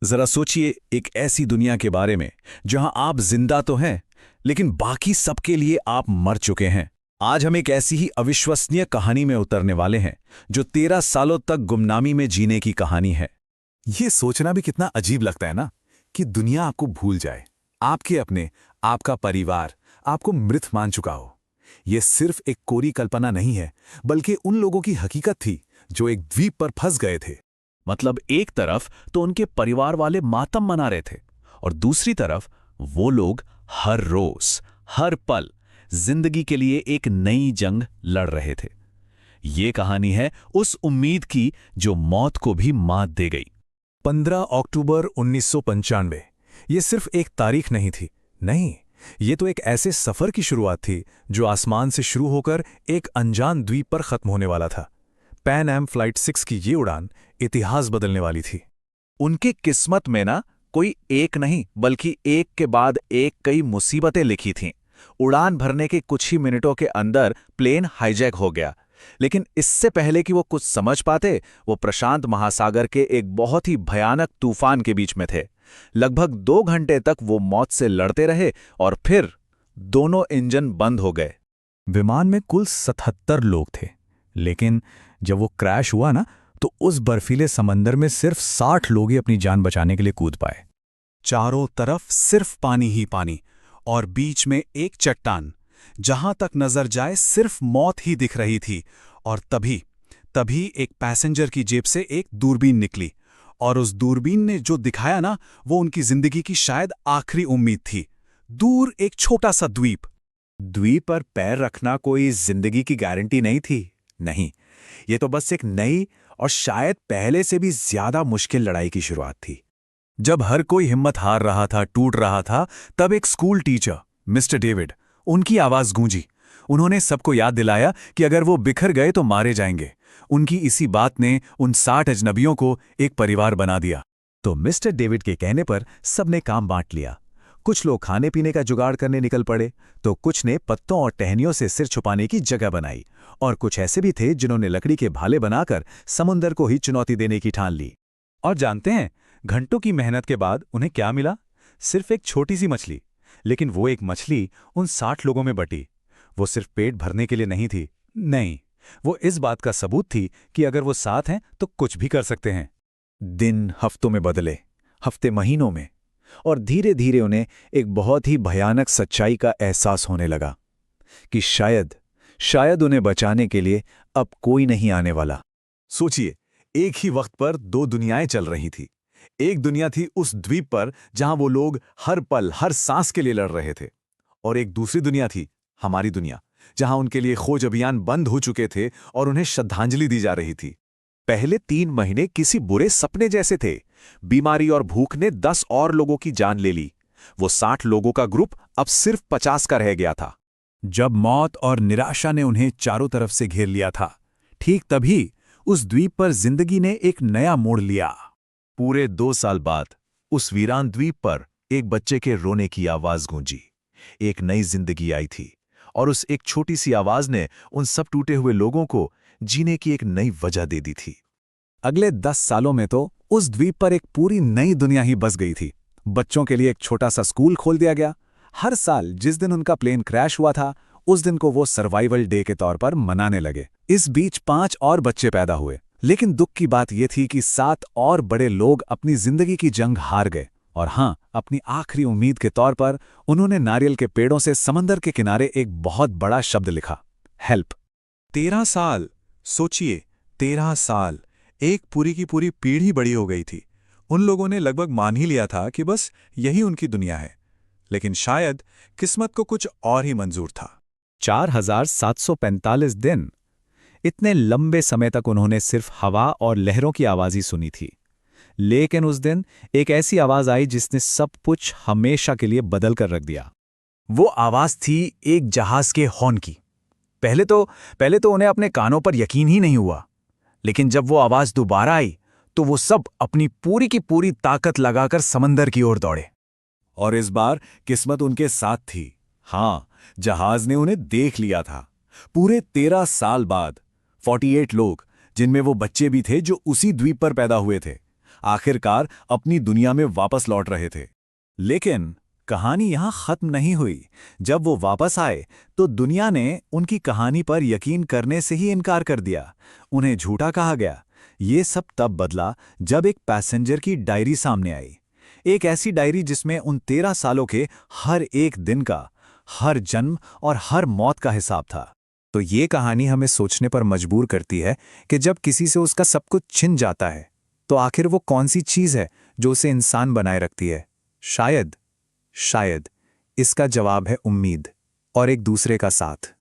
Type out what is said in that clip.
जरा सोचिए एक ऐसी दुनिया के बारे में जहां आप जिंदा तो हैं, लेकिन बाकी सबके लिए आप मर चुके हैं। आज हम एक ऐसी ही अविश्वसनीय कहानी में उतरने वाले हैं जो 13 सालों तक गुमनामी में जीने की कहानी है। ये सोचना भी कितना अजीब लगता है ना कि दुनिया आपको भूल जाए, आपके अपने, आपका परिवार आपको मृत मान चुका हो। ये सिर्फ एक कोरी कल्पना नहीं है, बल्कि उन लोगों की हकीकत थी जो एक द्वीप पर फंस गए थे। मतलब एक तरफ तो उनके परिवार वाले मातम मना रहे थे और दूसरी तरफ वो लोग हर रोज हर पल जिंदगी के लिए एक नई जंग लड़ रहे थे। ये कहानी है उस उम्मीद की जो मौत को भी मात दे गई। 15 अक्टूबर 1995 ये सिर्फ एक तारीख नहीं थी, नहीं, ये तो एक ऐसे सफर की शुरुआत थी जो आसमान से शुरू होकर एक अनजान द्वीप पर खत्म होने वाला था। पैन एम फ्लाइट 6 की ये उड़ान इतिहास बदलने वाली थी। उनकी किस्मत में ना कोई एक नहीं बल्कि एक के बाद एक कई मुसीबतें लिखी थीं। उड़ान भरने के कुछ ही मिनटों के अंदर प्लेन हाईजैक हो गया, लेकिन इससे पहले कि वो कुछ समझ पाते, वो प्रशांत महासागर के एक बहुत ही भयानक तूफान के बीच में थे। लगभग 2 घंटे तक वो मौत से लड़ते रहे और फिर दोनों इंजन बंद हो गए। विमान में कुल 77 लोग थे, लेकिन जब वो क्रैश हुआ ना, तो उस बर्फीले समंदर में सिर्फ 60 लोग ही अपनी जान बचाने के लिए कूद पाए। चारों तरफ सिर्फ पानी ही पानी और बीच में एक चट्टान। जहां तक नजर जाए सिर्फ मौत ही दिख रही थी। और तभी एक पैसेंजर की जेब से एक दूरबीन निकली, और उस दूरबीन ने जो दिखाया ना, वो उनकी जिंदगी की शायद आखिरी उम्मीद थी। दूर एक छोटा सा द्वीप पर पैर रखना कोई जिंदगी की गारंटी नहीं थी, नहीं, ये तो बस एक नई और शायद पहले से भी ज्यादा मुश्किल लड़ाई की शुरुआत थी। जब हर कोई हिम्मत हार रहा था, टूट रहा था, तब एक स्कूल टीचर मिस्टर डेविड, उनकी आवाज गूंजी। उन्होंने सबको याद दिलाया कि अगर वो बिखर गए तो मारे जाएंगे। उनकी इसी बात ने उन 60 अजनबियों को एक परिवार बना दिया। तो मिस्टर डेविड के कहने पर सबने काम बांट लिया। कुछ लोग खाने पीने का जुगाड़ करने निकल पड़े, तो कुछ ने पत्तों और टहनियों से सिर छुपाने की जगह बनाई, और कुछ ऐसे भी थे जिन्होंने लकड़ी के भाले बनाकर समुंदर को ही चुनौती देने की ठान ली। और जानते हैं, घंटों की मेहनत के बाद उन्हें क्या मिला? सिर्फ एक छोटी सी मछली। लेकिन वो एक मछली उन 60 लोगों में बटी। वो सिर्फ पेट भरने के लिए नहीं थी, नहीं, वो इस बात का सबूत थी कि अगर वो साथ हैं तो कुछ भी कर सकते हैं। दिन हफ्तों में बदले, हफ्ते महीनों में, और धीरे धीरे उन्हें एक बहुत ही भयानक सच्चाई का एहसास होने लगा कि शायद उन्हें बचाने के लिए अब कोई नहीं आने वाला। सोचिए, एक ही वक्त पर 2 दुनियाएं चल रही थी। एक दुनिया थी उस द्वीप पर जहां वो लोग हर पल हर सांस के लिए लड़ रहे थे, और एक दूसरी दुनिया थी, हमारी दुनिया, जहां उनके लिए खोज अभियान बंद हो चुके थे और उन्हें श्रद्धांजलि दी जा रही थी। पहले 3 महीने किसी बुरे सपने जैसे थे। बीमारी और भूख ने 10 और लोगों की जान ले ली। वो 60 लोगों का ग्रुप अब सिर्फ 50 का रह गया था। जब मौत और निराशा ने उन्हें चारों तरफ से घेर लिया था, ठीक तभी उस द्वीप पर जिंदगी ने एक नया मोड़ लिया। पूरे 2 साल बाद उस वीरान द्वीप पर एक बच्चे के रोने की आवाज गूंजी। एक नई जिंदगी आई थी, और उस एक छोटी सी आवाज ने उन सब टूटे हुए लोगों को जीने की एक नई वजह दे दी थी। अगले 10 सालों में तो उस द्वीप पर एक पूरी नई दुनिया ही बस गई थी। बच्चों के लिए एक छोटा सा स्कूल खोल दिया गया। हर साल जिस दिन उनका प्लेन क्रैश हुआ था, उस दिन को वो सर्वाइवल डे के तौर पर मनाने लगे। इस बीच 5 और बच्चे पैदा हुए, लेकिन दुख की बात यह थी कि 7 और बड़े लोग अपनी जिंदगी की जंग हार गए। और हाँ, अपनी आखिरी उम्मीद के तौर पर उन्होंने नारियल के पेड़ों से समंदर के किनारे एक बहुत बड़ा शब्द लिखा, हेल्प। 13 साल, सोचिए, 13 साल, एक पूरी की पूरी पीढ़ी बड़ी हो गई थी। उन लोगों ने लगभग मान ही लिया था कि बस यही उनकी दुनिया है, लेकिन शायद किस्मत को कुछ और ही मंजूर था। 4745 दिन, इतने लंबे समय तक उन्होंने सिर्फ हवा और लहरों की आवाज ही सुनी थी। लेकिन उस दिन एक ऐसी आवाज आई जिसने सब कुछ हमेशा के लिए बदल कर रख दिया। वो आवाज थी एक जहाज के हॉर्न की। पहले तो उन्हें अपने कानों पर यकीन ही नहीं हुआ, लेकिन जब वो आवाज दोबारा आई तो वो सब अपनी पूरी की पूरी ताकत लगाकर समंदर की ओर दौड़े। और इस बार किस्मत उनके साथ थी। हाँ, जहाज ने उन्हें देख लिया था। पूरे 13 साल बाद 48 लोग, जिनमें वो बच्चे भी थे जो उसी द्वीप पर पैदा हुए थे, आखिरकार अपनी दुनिया में वापस लौट रहे थे। लेकिन कहानी यहां खत्म नहीं हुई। जब वो वापस आए तो दुनिया ने उनकी कहानी पर यकीन करने से ही इनकार कर दिया। उन्हें झूठा कहा गया। ये सब तब बदला जब एक पैसेंजर की डायरी सामने आई। एक ऐसी डायरी जिसमें उन 13 सालों के हर एक दिन का, हर जन्म और हर मौत का हिसाब था। तो ये कहानी हमें सोचने पर मजबूर करती है कि जब किसी से उसका सब कुछ छिन जाता है तो आखिर वो कौन सी चीज़ है जो उसे इंसान बनाए रखती है। शायद इसका जवाब है उम्मीद और एक दूसरे का साथ।